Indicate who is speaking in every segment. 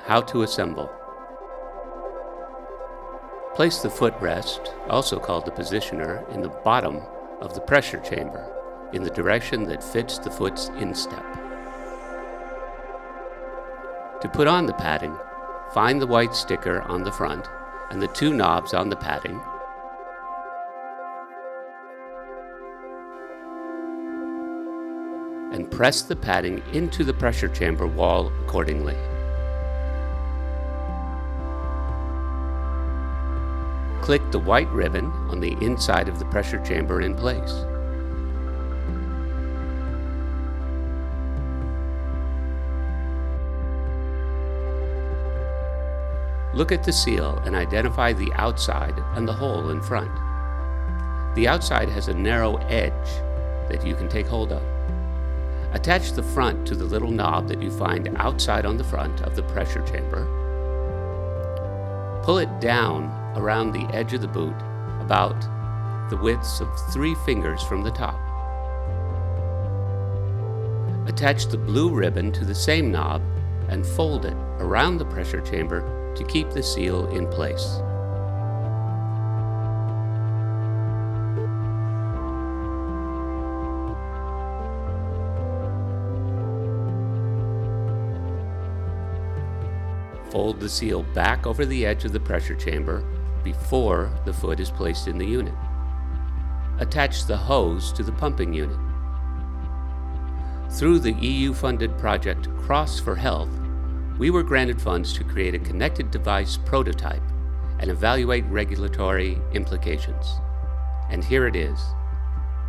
Speaker 1: How to assemble. Place the footrest, also called the positioner, in the bottom of the pressure chamber, in the direction that fits the foot's instep. To put on the padding, find the white sticker on the front and the two knobs on the padding. And press the padding into the pressure chamber wall accordingly. Click the white ribbon on the inside of the pressure chamber in place. Look at the seal and identify the outside and the hole in front. The outside has a narrow edge that you can take hold of. Attach the front to the little knob that you find outside on the front of the pressure chamber. Pull it down around the edge of the boot, about the widths of 3 fingers from the top. Attach the blue ribbon to the same knob and fold it around the pressure chamber to keep the seal in place. Fold the seal back over the edge of the pressure chamber before the foot is placed in the unit. Attach the hose to the pumping unit. Through the EU-funded project Cross for Health, we were granted funds to create a connected device prototype and evaluate regulatory implications. And here it is.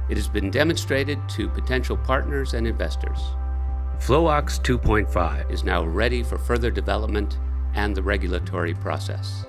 Speaker 1: It has been demonstrated to potential partners and investors. FlowOx 2.5 is now ready for further development and the regulatory process.